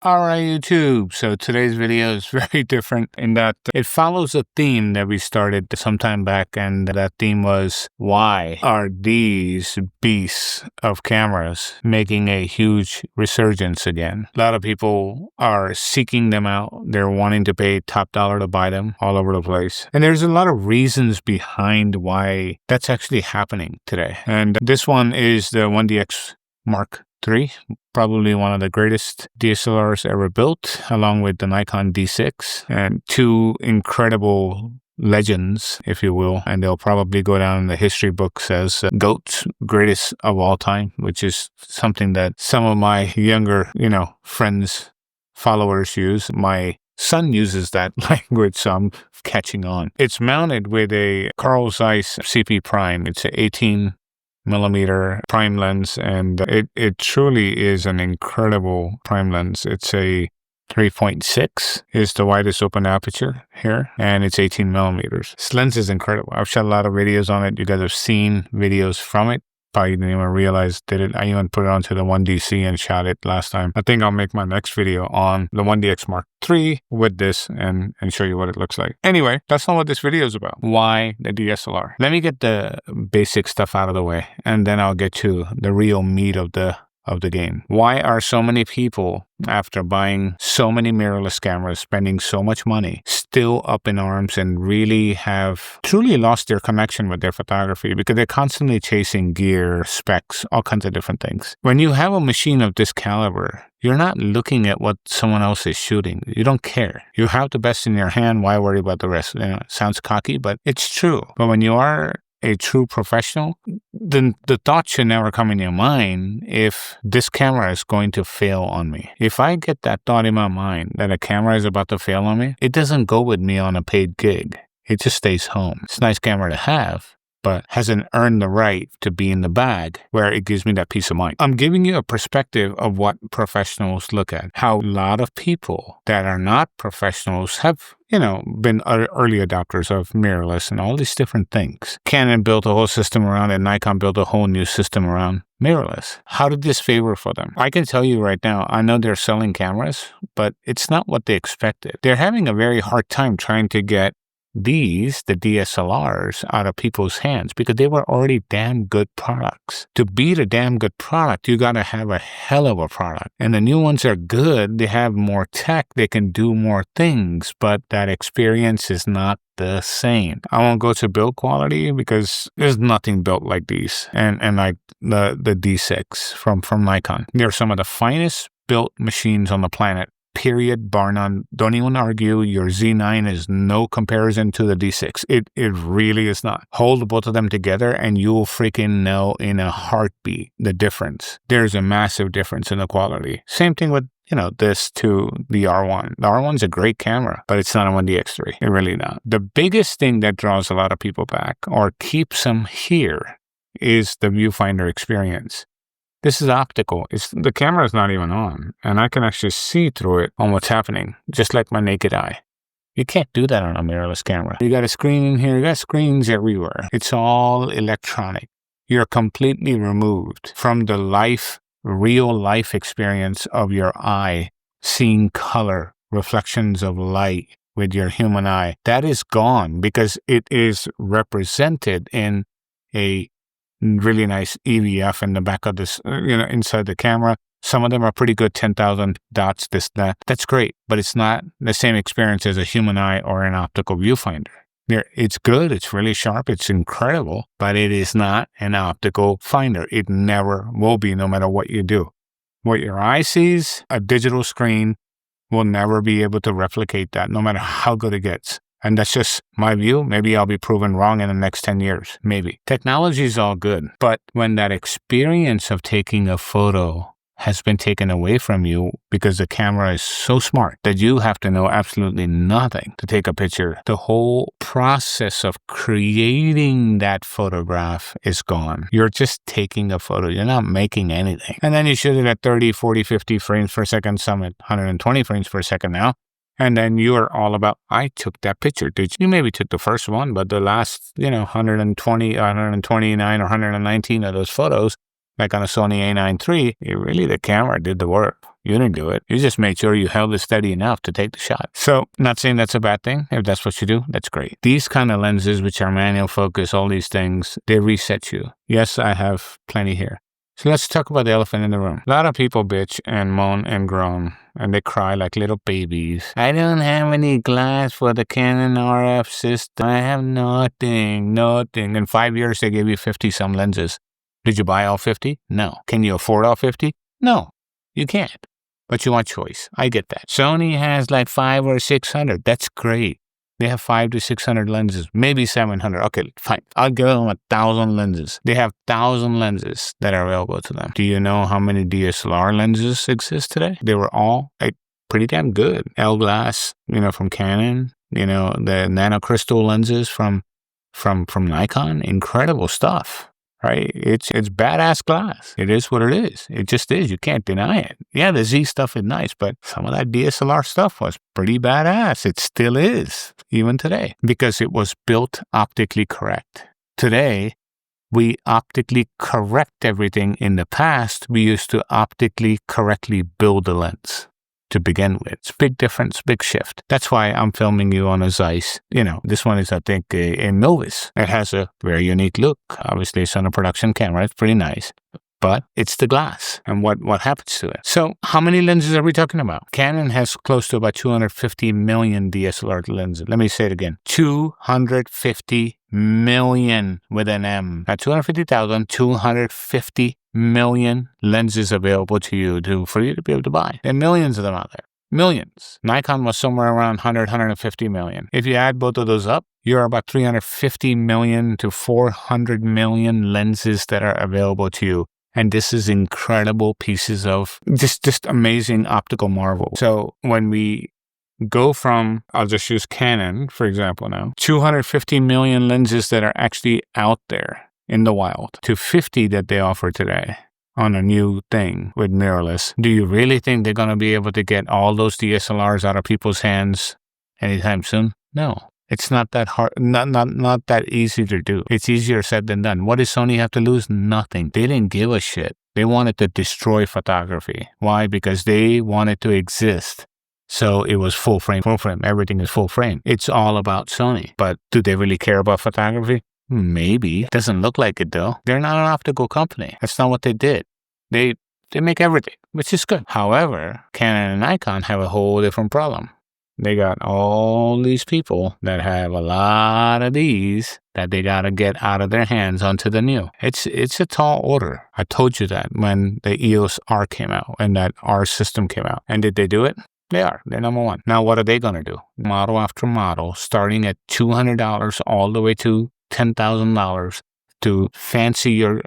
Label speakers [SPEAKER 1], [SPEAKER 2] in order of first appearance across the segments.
[SPEAKER 1] All right, YouTube. So today's video is very different in that it follows a theme that we started some time back, and that theme was, why are these beasts of cameras making a huge resurgence again? A lot of people are seeking them out. They're wanting to pay top dollar to buy them all over the place. And there's a lot of reasons behind why that's actually happening today. And this one is the 1DX Mark III, probably one of the greatest DSLRs ever built, along with the Nikon D6, and two incredible legends, if you will, and they'll probably go down in the history books as GOATs, greatest of all time, which is something that some of my younger, friends, followers use. My son uses that language, so I'm catching on. It's mounted with a Carl Zeiss CP Prime. It's an 18mm prime lens, and it truly is an incredible prime lens. It's a 3.6 is the widest open aperture here, and it's 18mm. This lens is incredible. I've shot a lot of videos on it. You guys have seen videos from it. Probably didn't even realize did it. I even put it onto the 1DC and shot it last time. I think I'll make my next video on the 1DX Mark III with this and show you what it looks like. Anyway, that's not what this video is about. Why the DSLR? Let me get the basic stuff out of the way, and then I'll get to the real meat of the game. Why are so many people, after buying so many mirrorless cameras, spending so much money, still up in arms and really have truly lost their connection with their photography? Because they're constantly chasing gear, specs, all kinds of different things. When you have a machine of this caliber, you're not looking at what someone else is shooting. You don't care. You have the best in your hand. Why worry about the rest? It sounds cocky, but it's true. But when you are a true professional, then the thought should never come in your mind, if this camera is going to fail on me. If I get that thought in my mind that a camera is about to fail on me, it doesn't go with me on a paid gig. It just stays home. It's a nice camera to have, but hasn't earned the right to be in the bag where it gives me that peace of mind. I'm giving you a perspective of what professionals look at. How a lot of people that are not professionals have been early adopters of mirrorless and all these different things. Canon built a whole system around it. Nikon built a whole new system around mirrorless. How did this favor for them? I can tell you right now, I know they're selling cameras, but it's not what they expected. They're having a very hard time trying to get the DSLRs out of people's hands because they were already damn good products. To beat a damn good product, you got to have a hell of a product. And the new ones are good. They have more tech. They can do more things, but that experience is not the same. I won't go to build quality because there's nothing built like these. And like the D6 from Nikon. They're some of the finest built machines on the planet. Period, bar none. Don't even argue. Your Z9 is no comparison to the D6. It really is not. Hold both of them together and you'll freaking know in a heartbeat the difference. There's a massive difference in the quality. Same thing with this to the R1. The R1's a great camera, but it's not a 1DX3. It really not. The biggest thing that draws a lot of people back or keeps them here is the viewfinder experience. This is optical. The camera is not even on, and I can actually see through it on what's happening, just like my naked eye. You can't do that on a mirrorless camera. You got a screen in here. You got screens everywhere. It's all electronic. You're completely removed from the real life experience of your eye, seeing color, reflections of light with your human eye. That is gone because it is represented in a really nice EVF in the back of this, inside the camera. Some of them are pretty good, 10,000 dots, this, that. That's great, but it's not the same experience as a human eye or an optical viewfinder. It's good, it's really sharp, it's incredible, but it is not an optical finder. It never will be, no matter what you do. What your eye sees, a digital screen will never be able to replicate that, no matter how good it gets. And that's just my view. Maybe I'll be proven wrong in the next 10 years. Maybe. Technology is all good. But when that experience of taking a photo has been taken away from you because the camera is so smart that you have to know absolutely nothing to take a picture, the whole process of creating that photograph is gone. You're just taking a photo. You're not making anything. And then you shoot it at 30, 40, 50 frames per second, some at 120 frames per second now. And then you are all about, I took that picture. You maybe took the first one, but the last, 120, 129 or 119 of those photos, like on a Sony A9 III, the camera did the work. You didn't do it. You just made sure you held it steady enough to take the shot. So, not saying that's a bad thing. If that's what you do, that's great. These kind of lenses, which are manual focus, all these things, they reset you. Yes, I have plenty here. So let's talk about the elephant in the room. A lot of people bitch and moan and groan, and they cry like little babies. I don't have any glass for the Canon RF system. I have nothing. In 5 years, they gave you 50-some lenses. Did you buy all 50? No. Can you afford all 50? No, you can't. But you want choice. I get that. Sony has like 500 or 600. That's great. They have 500 to 600 lenses, maybe 700. Okay, fine. I'll give them 1,000 lenses. They have 1,000 lenses that are available to them. Do you know how many DSLR lenses exist today? They were all like pretty damn good. L-glass, from Canon. The nanocrystal lenses from Nikon. Incredible stuff. Right? It's badass glass. It is what it is. It just is. You can't deny it. Yeah, the Z stuff is nice, but some of that DSLR stuff was pretty badass. It still is, even today, because it was built optically correct. Today, we optically correct everything. In the past, we used to optically correctly build the lens to begin with. It's a big difference, big shift. That's why I'm filming you on a Zeiss. This one is, I think, a Novus. It has a very unique look. Obviously, it's on a production camera. It's pretty nice. But it's the glass and what happens to it. So how many lenses are we talking about? Canon has close to about 250 million DSLR lenses. Let me say it again. 250 million with an M. Not 250,000, 250 million lenses available to you for you to be able to buy. There are millions of them out there. Millions. Nikon was somewhere around 100, 150 million. If you add both of those up, you're about 350 million to 400 million lenses that are available to you. And this is incredible pieces of just amazing optical marvel. So when we go from, I'll just use Canon, for example now, 250 million lenses that are actually out there in the wild to 50 that they offer today on a new thing with mirrorless. Do you really think they're going to be able to get all those DSLRs out of people's hands anytime soon? No. It's not that hard, not that easy to do. It's easier said than done. What does Sony have to lose? Nothing. They didn't give a shit. They wanted to destroy photography. Why? Because they wanted to exist. So it was full frame. Everything is full frame. It's all about Sony. But do they really care about photography? Maybe. Doesn't look like it though. They're not an optical company. That's not what they did. They make everything, which is good. However, Canon and Nikon have a whole different problem. They got all these people that have a lot of these that they got to get out of their hands onto the new. It's a tall order. I told you that when the EOS R came out and that R system came out. And did they do it? They are. They're number one. Now, what are they going to do? Model after model, starting at $200 all the way to $10,000 to fancy your,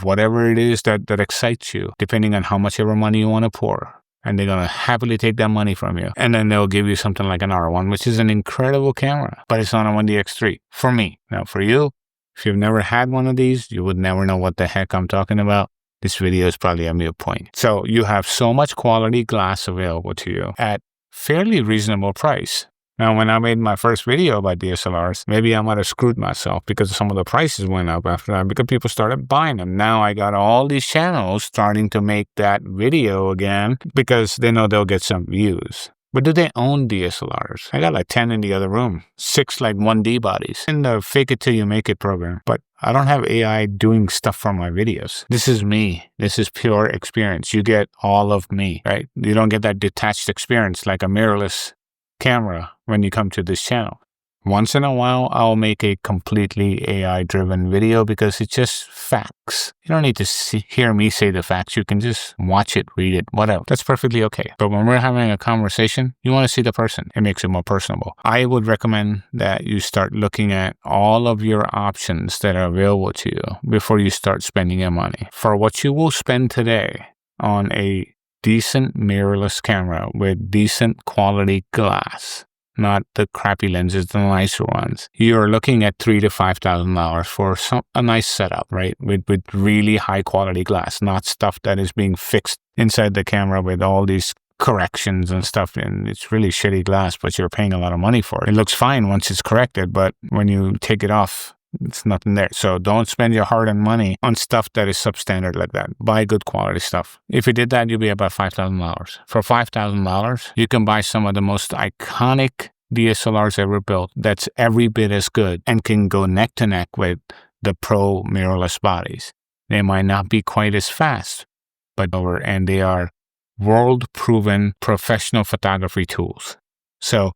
[SPEAKER 1] whatever it is that excites you, depending on how much ever money you want to pour. And they're going to happily take that money from you. And then they'll give you something like an R1, which is an incredible camera, but it's on a 1DX3 for me. Now, for you, if you've never had one of these, you would never know what the heck I'm talking about. This video is probably a mute point. So you have so much quality glass available to you at fairly reasonable price. Now, when I made my first video about DSLRs, maybe I might have screwed myself because some of the prices went up after that because people started buying them. Now I got all these channels starting to make that video again because they know they'll get some views. But do they own DSLRs? I got like 10 in the other room, 6 like 1D bodies in the fake it till you make it program. But I don't have AI doing stuff for my videos. This is me. This is pure experience. You get all of me, right? You don't get that detached experience like a mirrorless camera when you come to this channel. Once in a while, I'll make a completely AI-driven video because it's just facts. You don't need to hear me say the facts. You can just watch it, read it, whatever. That's perfectly okay. But when we're having a conversation, you want to see the person. It makes it more personable. I would recommend that you start looking at all of your options that are available to you before you start spending your money. For what you will spend today on a decent mirrorless camera with decent quality glass, not the crappy lenses, the nicer ones, you're looking at $3,000 to $5,000 for a nice setup, right? With really high quality glass, not stuff that is being fixed inside the camera with all these corrections and stuff. And it's really shitty glass, but you're paying a lot of money for it. It looks fine once it's corrected, but when you take it off It's nothing there. So don't spend your hard-earned money on stuff that is substandard like that. Buy good quality stuff. If you did that, you'll be about $5,000. For $5,000, you can buy some of the most iconic DSLRs ever built that's every bit as good and can go neck to neck with the pro mirrorless bodies. They might not be quite as fast, and they are world-proven professional photography tools. So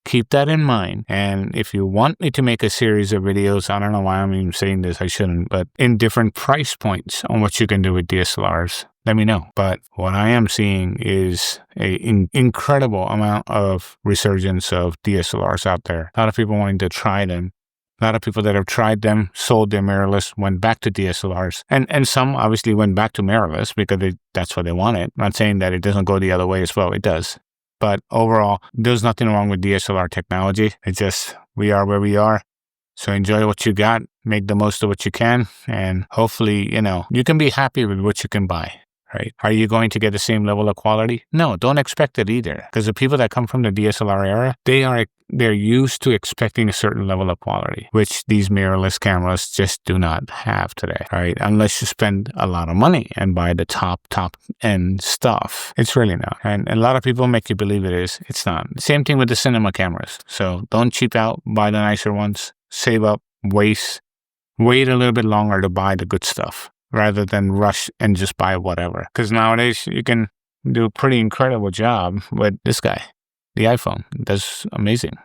[SPEAKER 1] keep that in mind. And if you want me to make a series of videos, I don't know why I'm even saying this, I shouldn't, but in different price points on what you can do with DSLRs, let me know. But what I am seeing is an incredible amount of resurgence of DSLRs out there. A lot of people wanting to try them. A lot of people that have tried them, sold their mirrorless, went back to DSLRs. And some obviously went back to mirrorless because that's what they wanted. I'm not saying that it doesn't go the other way as well. It does. But overall, there's nothing wrong with DSLR technology. It's just, we are where we are. So enjoy what you got, make the most of what you can, and hopefully, you can be happy with what you can buy, right? Are you going to get the same level of quality? No, don't expect it either. Because the people that come from the DSLR era, they're used to expecting a certain level of quality, which these mirrorless cameras just do not have today, right? Unless you spend a lot of money and buy the top end stuff. It's really not. And a lot of people make you believe it is. It's not. Same thing with the cinema cameras. So don't cheap out, buy the nicer ones, save up, wait a little bit longer to buy the good stuff rather than rush and just buy whatever. Because nowadays you can do a pretty incredible job with this guy. The iPhone does amazing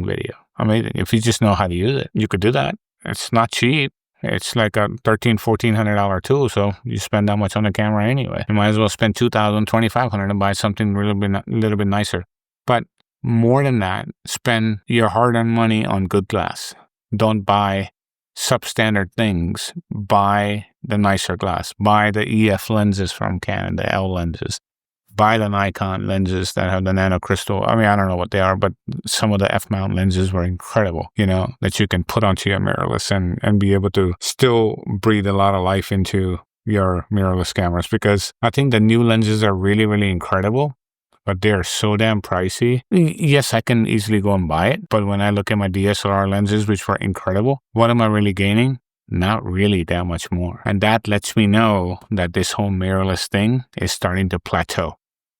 [SPEAKER 1] video. Amazing. If you just know how to use it, you could do that. It's not cheap. It's like a $1,300-$1,400 tool, so you spend that much on the camera anyway. You might as well spend $2,000, $2,500 to buy something a little bit nicer. But more than that, spend your hard-earned money on good glass. Don't buy substandard things. Buy the nicer glass. Buy the EF lenses from Canon, the L lenses. Buy the Nikon lenses that have the nano crystal. I mean, I don't know what they are, but some of the F-mount lenses were incredible, that you can put onto your mirrorless and be able to still breathe a lot of life into your mirrorless cameras. Because I think the new lenses are really, really incredible, but they're so damn pricey. Yes, I can easily go and buy it, but when I look at my DSLR lenses, which were incredible, what am I really gaining? Not really that much more. And that lets me know that this whole mirrorless thing is starting to plateau.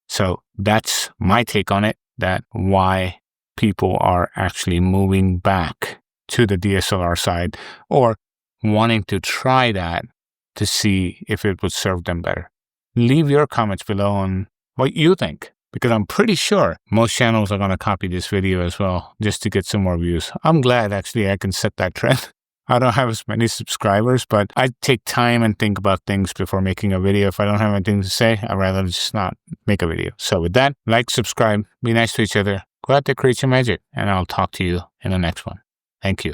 [SPEAKER 1] So that's my take on it, that why people are actually moving back to the DSLR side or wanting to try that to see if it would serve them better. Leave your comments below on what you think, because I'm pretty sure most channels are going to copy this video as well just to get some more views. I'm glad actually I can set that trend. I don't have as many subscribers, but I take time and think about things before making a video. If I don't have anything to say, I'd rather just not make a video. So with that, like, subscribe, be nice to each other, go out there, create your magic, and I'll talk to you in the next one. Thank you.